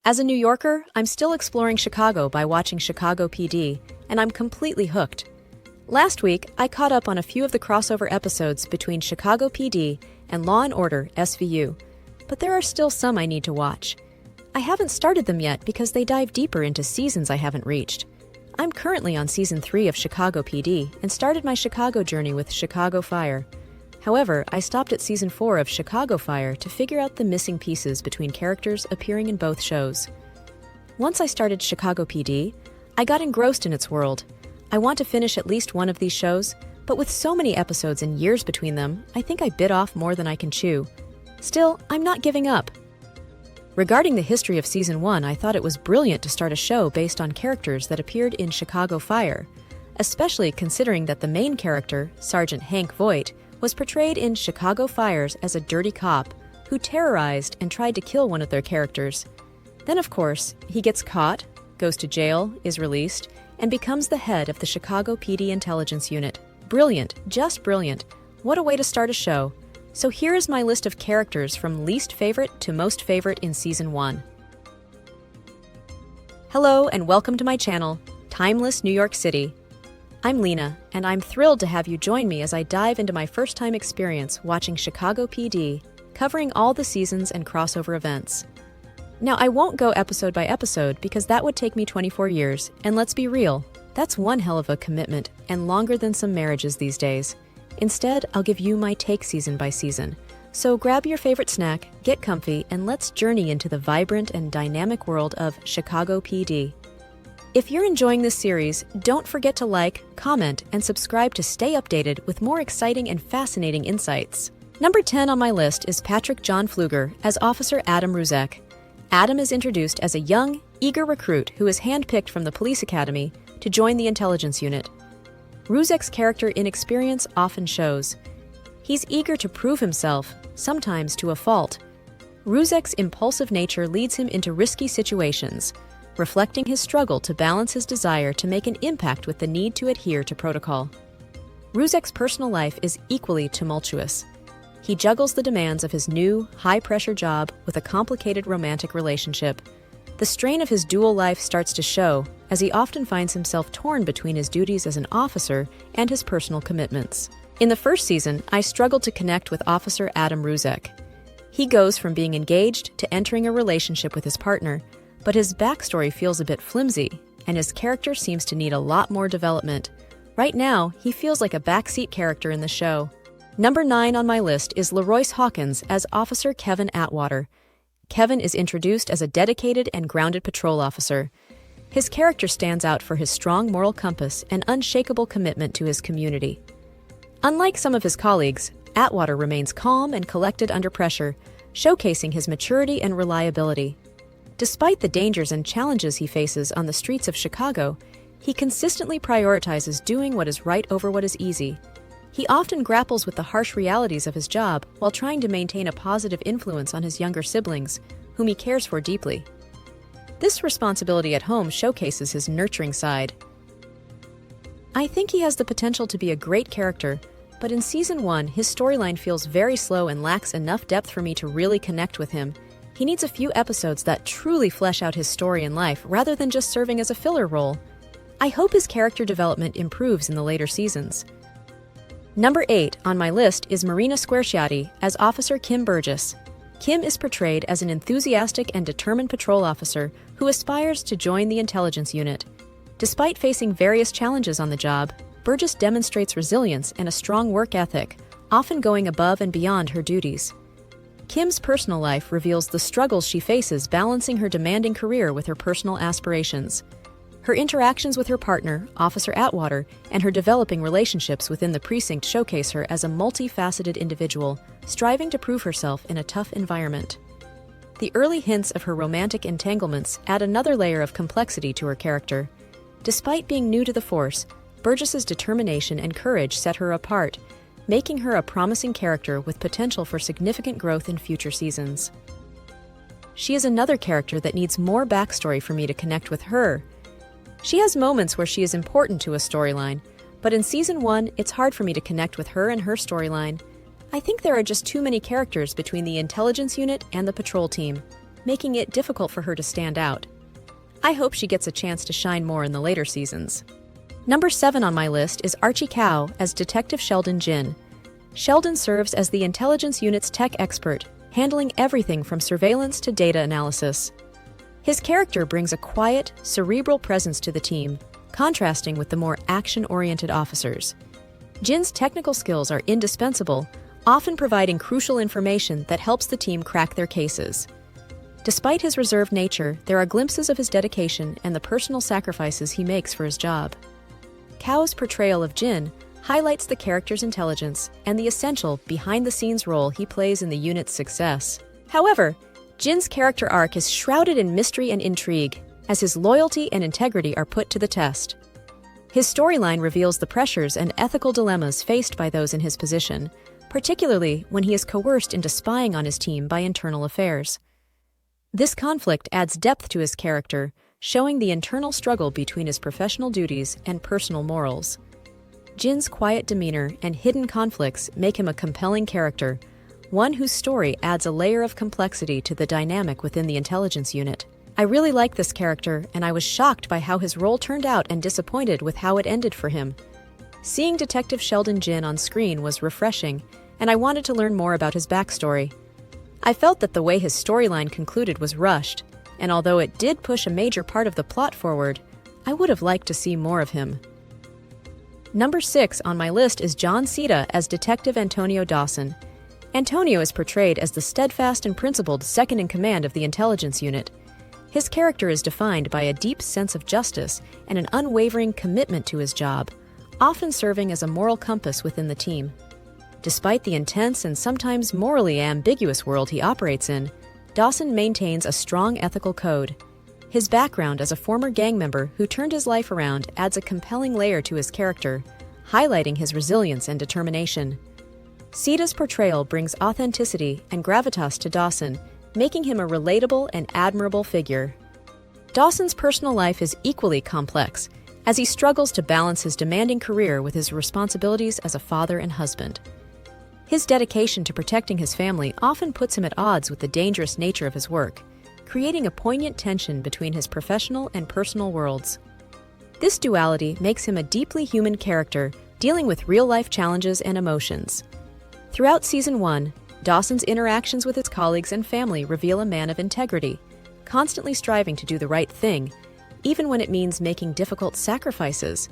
As a New Yorker, I'm still exploring Chicago by watching Chicago PD, and I'm completely hooked. Last week, I caught up on a few of the crossover episodes between Chicago PD and Law & Order SVU, but there are still some I need to watch. I haven't started them yet because they dive deeper into seasons I haven't reached. I'm currently on Season 3 of Chicago PD and started my Chicago journey with Chicago Fire. However, I stopped at Season 4 of Chicago Fire to figure out the missing pieces between characters appearing in both shows. Once I started Chicago PD, I got engrossed in its world. I want to finish at least one of these shows, but with so many episodes and years between them, I think I bit off more than I can chew. Still, I'm not giving up. Regarding the history of Season 1, I thought it was brilliant to start a show based on characters that appeared in Chicago Fire, especially considering that the main character, Sergeant Hank Voight, was portrayed in Chicago Fires as a dirty cop who terrorized and tried to kill one of their characters. Then, of course, he gets caught, goes to jail, is released, and becomes the head of the Chicago PD Intelligence Unit. Brilliant, just brilliant. What a way to start a show. So here is my list of characters from least favorite to most favorite in Season 1. Hello and welcome to my channel, Timeless New York City. I'm Lena, and I'm thrilled to have you join me as I dive into my first-time experience watching Chicago PD, covering all the seasons and crossover events. Now, I won't go episode by episode because that would take me 24 years, and let's be real, that's one hell of a commitment and longer than some marriages these days. Instead, I'll give you my take season by season. So grab your favorite snack, get comfy, and let's journey into the vibrant and dynamic world of Chicago PD. If you're enjoying this series, don't forget to like, comment, and subscribe to stay updated with more exciting and fascinating insights. Number 10 on my list is Patrick John Pfluger as Officer Adam Ruzek. Adam is introduced as a young, eager recruit who is handpicked from the police academy to join the intelligence unit. Ruzek's character inexperience often shows. He's eager to prove himself, sometimes to a fault. Ruzek's impulsive nature leads him into risky situations, reflecting his struggle to balance his desire to make an impact with the need to adhere to protocol. Ruzek's personal life is equally tumultuous. He juggles the demands of his new, high-pressure job with a complicated romantic relationship. The strain of his dual life starts to show, as he often finds himself torn between his duties as an officer and his personal commitments. In the first season, I struggled to connect with Officer Adam Ruzek. He goes from being engaged to entering a relationship with his partner, but his backstory feels a bit flimsy, and his character seems to need a lot more development. Right now, he feels like a backseat character in the show. Number 9 on my list is LaRoyce Hawkins as Officer Kevin Atwater. Kevin is introduced as a dedicated and grounded patrol officer. His character stands out for his strong moral compass and unshakable commitment to his community. Unlike some of his colleagues, Atwater remains calm and collected under pressure, showcasing his maturity and reliability. Despite the dangers and challenges he faces on the streets of Chicago, he consistently prioritizes doing what is right over what is easy. He often grapples with the harsh realities of his job while trying to maintain a positive influence on his younger siblings, whom he cares for deeply. This responsibility at home showcases his nurturing side. I think he has the potential to be a great character, but in Season 1, his storyline feels very slow and lacks enough depth for me to really connect with him. He needs a few episodes that truly flesh out his story and life rather than just serving as a filler role. I hope his character development improves in the later seasons. Number 8 on my list is Marina Squarciati as Officer Kim Burgess. Kim is portrayed as an enthusiastic and determined patrol officer who aspires to join the intelligence unit. Despite facing various challenges on the job, Burgess demonstrates resilience and a strong work ethic, often going above and beyond her duties. Kim's personal life reveals the struggles she faces balancing her demanding career with her personal aspirations. Her interactions with her partner, Officer Atwater, and her developing relationships within the precinct showcase her as a multifaceted individual, striving to prove herself in a tough environment. The early hints of her romantic entanglements add another layer of complexity to her character. Despite being new to the force, Burgess's determination and courage set her apart, making her a promising character with potential for significant growth in future seasons. She is another character that needs more backstory for me to connect with her. She has moments where she is important to a storyline, but in Season 1, it's hard for me to connect with her and her storyline. I think there are just too many characters between the intelligence unit and the patrol team. making it difficult for her to stand out. I hope she gets a chance to shine more in the later seasons. Number 7 on my list is Archie Cow as Detective Sheldon Jinn. Sheldon serves as the intelligence unit's tech expert, handling everything from surveillance to data analysis. His character brings a quiet, cerebral presence to the team, contrasting with the more action-oriented officers. Jinn's technical skills are indispensable, often providing crucial information that helps the team crack their cases. Despite his reserved nature, there are glimpses of his dedication and the personal sacrifices he makes for his job. Cow's portrayal of Jinn highlights the character's intelligence and the essential behind-the-scenes role he plays in the unit's success. However, Jinn's character arc is shrouded in mystery and intrigue, as his loyalty and integrity are put to the test. His storyline reveals the pressures and ethical dilemmas faced by those in his position, particularly when he is coerced into spying on his team by internal affairs. This conflict adds depth to his character, showing the internal struggle between his professional duties and personal morals. Jinn's quiet demeanor and hidden conflicts make him a compelling character, one whose story adds a layer of complexity to the dynamic within the intelligence unit. I really like this character, and I was shocked by how his role turned out and disappointed with how it ended for him. Seeing Detective Sheldon Jinn on screen was refreshing, and I wanted to learn more about his backstory. I felt that the way his storyline concluded was rushed, and although it did push a major part of the plot forward, I would have liked to see more of him. Number 6 on my list is John Cena as Detective Antonio Dawson. Antonio is portrayed as the steadfast and principled second-in-command of the intelligence unit. His character is defined by a deep sense of justice and an unwavering commitment to his job, often serving as a moral compass within the team. Despite the intense and sometimes morally ambiguous world he operates in, Dawson maintains a strong ethical code. His background as a former gang member who turned his life around adds a compelling layer to his character, highlighting his resilience and determination. Cena's portrayal brings authenticity and gravitas to Dawson, making him a relatable and admirable figure. Dawson's personal life is equally complex, as he struggles to balance his demanding career with his responsibilities as a father and husband. His dedication to protecting his family often puts him at odds with the dangerous nature of his work, creating a poignant tension between his professional and personal worlds. This duality makes him a deeply human character, dealing with real-life challenges and emotions. Throughout Season 1, Dawson's interactions with his colleagues and family reveal a man of integrity, constantly striving to do the right thing, even when it means making difficult sacrifices.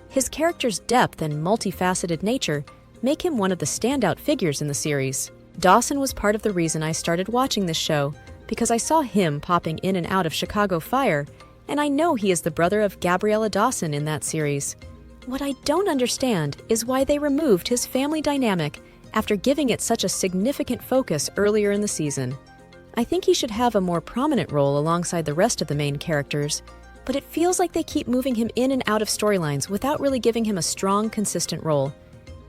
His character's depth and multifaceted nature make him one of the standout figures in the series. Dawson was part of the reason I started watching this show, because I saw him popping in and out of Chicago Fire, and I know he is the brother of Gabriella Dawson in that series. What I don't understand is why they removed his family dynamic after giving it such a significant focus earlier in the season. I think he should have a more prominent role alongside the rest of the main characters, but it feels like they keep moving him in and out of storylines without really giving him a strong, consistent role.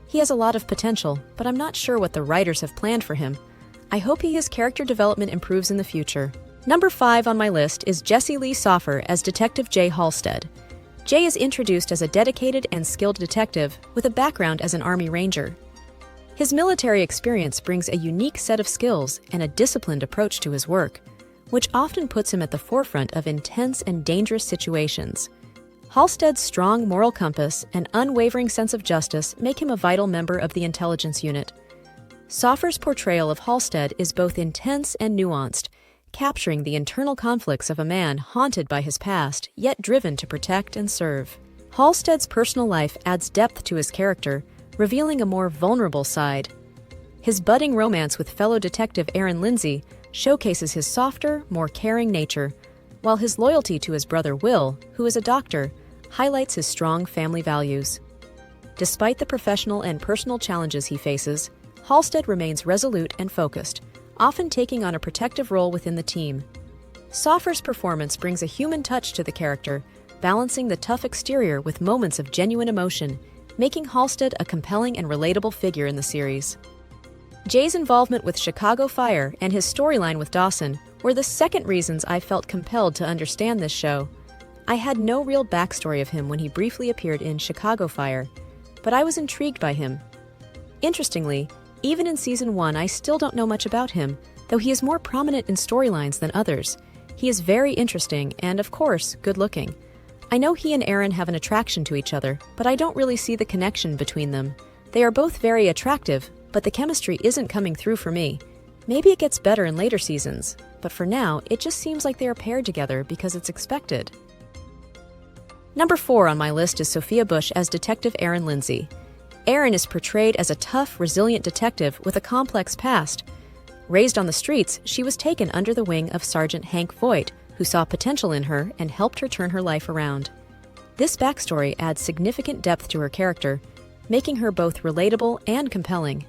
He has a lot of potential, but I'm not sure what the writers have planned for him. I hope his character development improves in the future. Number 5 on my list is Jesse Lee Soffer as Detective Jay Halstead. Jay is introduced as a dedicated and skilled detective with a background as an Army Ranger. His military experience brings a unique set of skills and a disciplined approach to his work, which often puts him at the forefront of intense and dangerous situations. Halstead's strong moral compass and unwavering sense of justice make him a vital member of the intelligence unit. Soffer's portrayal of Halstead is both intense and nuanced, capturing the internal conflicts of a man haunted by his past, yet driven to protect and serve. Halstead's personal life adds depth to his character, revealing a more vulnerable side. His budding romance with fellow detective Lindsay showcases his softer, more caring nature, while his loyalty to his brother Will, who is a doctor, highlights his strong family values. Despite the professional and personal challenges he faces, Halstead remains resolute and focused, often taking on a protective role within the team. Soffer's performance brings a human touch to the character, balancing the tough exterior with moments of genuine emotion, making Halstead a compelling and relatable figure in the series. Jay's involvement with Chicago Fire and his storyline with Dawson were the second reasons I felt compelled to understand this show. I had no real backstory of him when he briefly appeared in Chicago Fire, but I was intrigued by him. Interestingly, even in Season 1 I still don't know much about him, Though he is more prominent in storylines than others, he is very interesting and, of course, good-looking. I know he and Aaron have an attraction to each other, but I don't really see the connection between them. They are both very attractive, but the chemistry isn't coming through for me. Maybe it gets better in later seasons, but for now, it just seems like they are paired together because it's expected. Number 4 on my list is Sophia Bush as Detective Erin Lindsay. Erin is portrayed as a tough, resilient detective with a complex past. Raised on the streets, she was taken under the wing of Sergeant Hank Voight, who saw potential in her and helped her turn her life around. This backstory adds significant depth to her character, making her both relatable and compelling.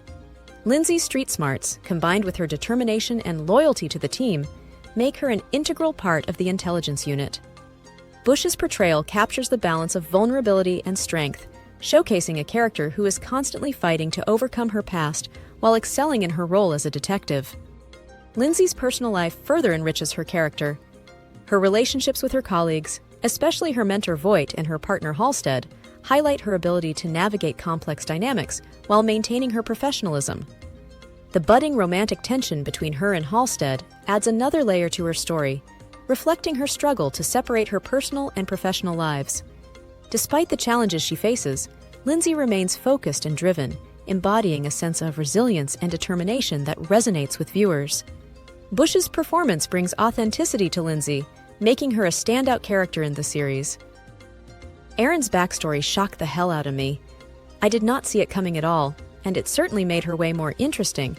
Lindsay's street smarts, combined with her determination and loyalty to the team, make her an integral part of the intelligence unit. Bush's portrayal captures the balance of vulnerability and strength, showcasing a character who is constantly fighting to overcome her past while excelling in her role as a detective. Lindsay's personal life further enriches her character. Her relationships with her colleagues, especially her mentor Voight and her partner Halstead, highlight her ability to navigate complex dynamics while maintaining her professionalism. The budding romantic tension between her and Halstead adds another layer to her story, reflecting her struggle to separate her personal and professional lives. Despite the challenges she faces, Lindsay remains focused and driven, embodying a sense of resilience and determination that resonates with viewers. Bush's performance brings authenticity to Lindsay, making her a standout character in the series. Erin's backstory shocked the hell out of me. I did not see it coming at all, and it certainly made her way more interesting.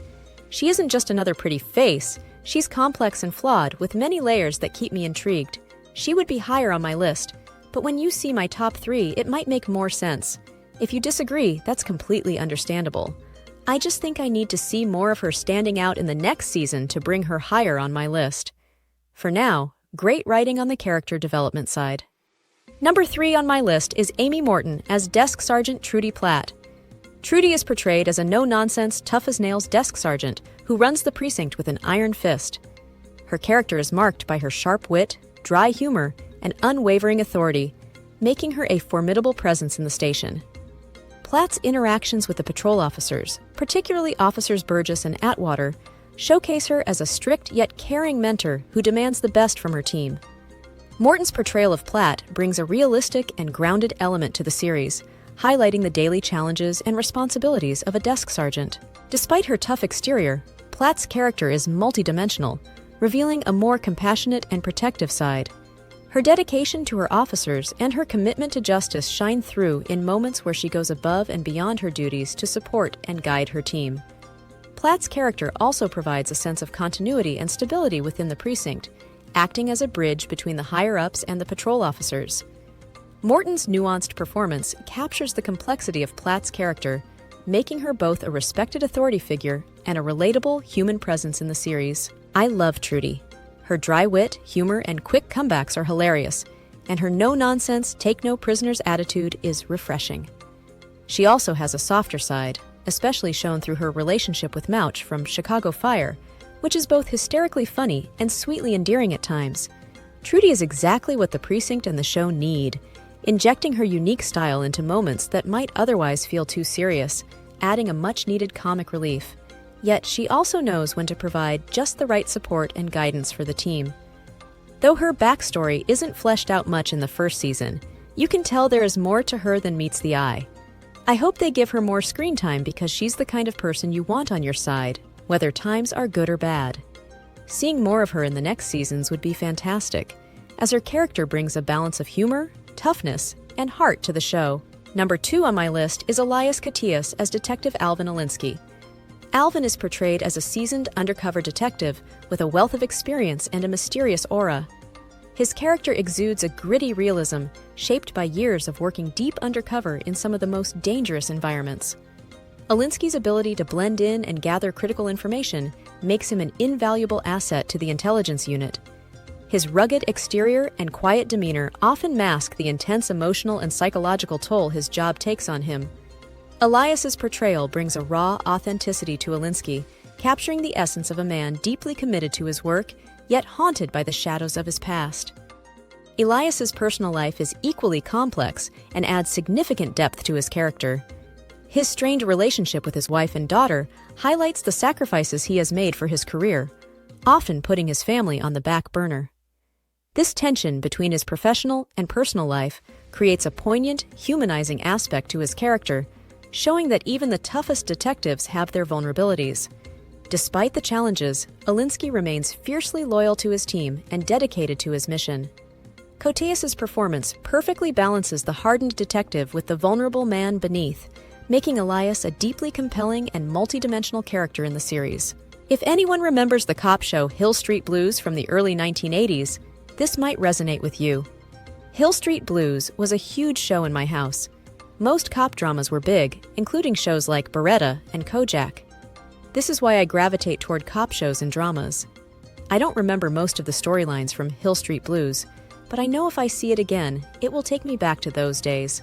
She isn't just another pretty face, she's complex and flawed with many layers that keep me intrigued. She would be higher on my list, but when you see my top 3, it might make more sense. If you disagree, that's completely understandable. I just think I need to see more of her standing out in the next season to bring her higher on my list. For now, great writing on the character development side. Number 3 on my list is Amy Morton as Desk Sergeant Trudy Platt. Trudy is portrayed as a no-nonsense, tough-as-nails desk sergeant who runs the precinct with an iron fist. Her character is marked by her sharp wit, dry humor, and unwavering authority, making her a formidable presence in the station. Platt's interactions with the patrol officers, particularly Officers Burgess and Atwater, showcase her as a strict yet caring mentor who demands the best from her team. Morton's portrayal of Platt brings a realistic and grounded element to the series, highlighting the daily challenges and responsibilities of a desk sergeant. Despite her tough exterior, Platt's character is multidimensional, revealing a more compassionate and protective side. Her dedication to her officers and her commitment to justice shine through in moments where she goes above and beyond her duties to support and guide her team. Platt's character also provides a sense of continuity and stability within the precinct, acting as a bridge between the higher-ups and the patrol officers. Morton's nuanced performance captures the complexity of Platt's character, making her both a respected authority figure and a relatable human presence in the series. I love Trudy. Her dry wit, humor, and quick comebacks are hilarious, and her no-nonsense, take-no-prisoners attitude is refreshing. She also has a softer side, especially shown through her relationship with Mouch from Chicago Fire, which is both hysterically funny and sweetly endearing at times. Trudy is exactly what the precinct and the show need, injecting her unique style into moments that might otherwise feel too serious, adding a much-needed comic relief. Yet she also knows when to provide just the right support and guidance for the team. Though her backstory isn't fleshed out much in the first season, you can tell there is more to her than meets the eye. I hope they give her more screen time because she's the kind of person you want on your side, whether times are good or bad. Seeing more of her in the next seasons would be fantastic, as her character brings a balance of humor, toughness, and heart to the show. Number 2 on my list is Elias Koteas as Detective Alvin Alinsky. Alvin is portrayed as a seasoned undercover detective with a wealth of experience and a mysterious aura. His character exudes a gritty realism shaped by years of working deep undercover in some of the most dangerous environments. Alinsky's ability to blend in and gather critical information makes him an invaluable asset to the intelligence unit. His rugged exterior and quiet demeanor often mask the intense emotional and psychological toll his job takes on him. Elias's portrayal brings a raw authenticity to Alinsky, capturing the essence of a man deeply committed to his work, yet haunted by the shadows of his past. Elias's personal life is equally complex and adds significant depth to his character. His strained relationship with his wife and daughter highlights the sacrifices he has made for his career, often putting his family on the back burner. This tension between his professional and personal life creates a poignant, humanizing aspect to his character, showing that even the toughest detectives have their vulnerabilities. Despite the challenges, Alinsky remains fiercely loyal to his team and dedicated to his mission. Koteas's performance perfectly balances the hardened detective with the vulnerable man beneath, making Elias a deeply compelling and multidimensional character in the series. If anyone remembers the cop show Hill Street Blues from the early 1980s, this might resonate with you. Hill Street Blues was a huge show in my house. Most cop dramas were big, including shows like Beretta and Kojak. This is why I gravitate toward cop shows and dramas. I don't remember most of the storylines from Hill Street Blues, but I know if I see it again, it will take me back to those days.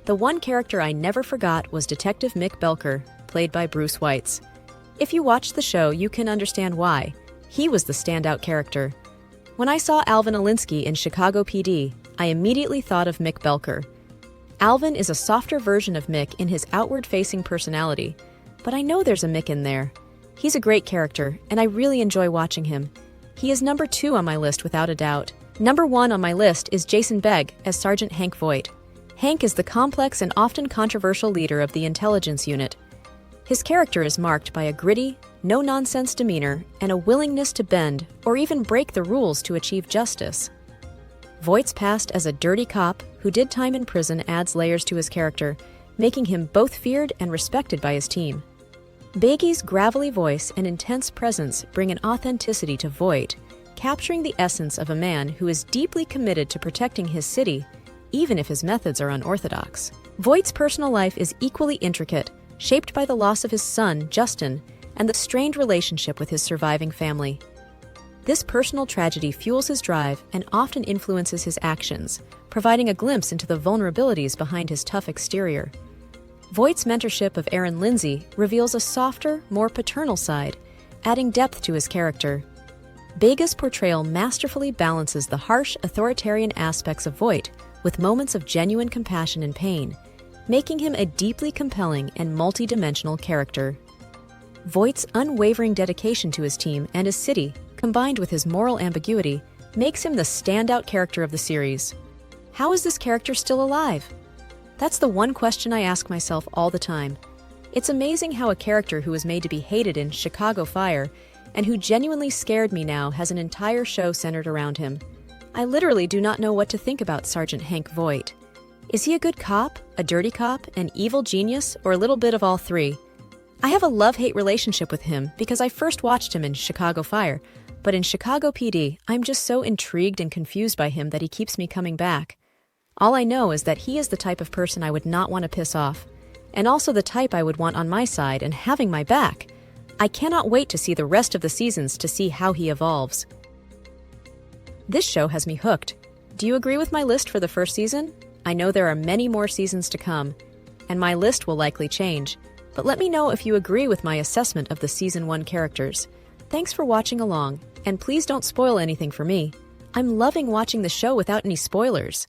The one character I never forgot was Detective Mick Belker, played by Bruce Weitz. If you watched the show, you can understand why. He was the standout character. When I saw Alvin Alinsky in Chicago PD, I immediately thought of Mick Belker. Alvin is a softer version of Mick in his outward-facing personality, but I know there's a Mick in there. He's a great character, and I really enjoy watching him. He is number 2 on my list without a doubt. Number 1 on my list is Jason Begg as Sergeant Hank Voight. Hank is the complex and often controversial leader of the intelligence unit. His character is marked by a gritty, no-nonsense demeanor and a willingness to bend or even break the rules to achieve justice. Voight's past as a dirty cop who did time in prison adds layers to his character, making him both feared and respected by his team. Begg's gravelly voice and intense presence bring an authenticity to Voight, capturing the essence of a man who is deeply committed to protecting his city, even if his methods are unorthodox. Voight's personal life is equally intricate, shaped by the loss of his son, Justin, and the strained relationship with his surviving family. This personal tragedy fuels his drive and often influences his actions, providing a glimpse into the vulnerabilities behind his tough exterior. Voight's mentorship of Lindsay reveals a softer, more paternal side, adding depth to his character. Bega's portrayal masterfully balances the harsh, authoritarian aspects of Voight with moments of genuine compassion and pain, making him a deeply compelling and multi-dimensional character. Voight's unwavering dedication to his team and his city, combined with his moral ambiguity, makes him the standout character of the series. How is this character still alive? That's the one question I ask myself all the time. It's amazing how a character who was made to be hated in Chicago Fire and who genuinely scared me now has an entire show centered around him. I literally do not know what to think about Sergeant Hank Voight. Is he a good cop, a dirty cop, an evil genius, or a little bit of all three? I have a love-hate relationship with him because I first watched him in Chicago Fire, but in Chicago PD, I'm just so intrigued and confused by him that he keeps me coming back. All I know is that he is the type of person I would not want to piss off, and also the type I would want on my side and having my back. I cannot wait to see the rest of the seasons to see how he evolves. This show has me hooked. Do you agree with my list for the first season? I know there are many more seasons to come, and my list will likely change, but let me know if you agree with my assessment of the Season 1 characters. Thanks for watching along, and please don't spoil anything for me. I'm loving watching the show without any spoilers.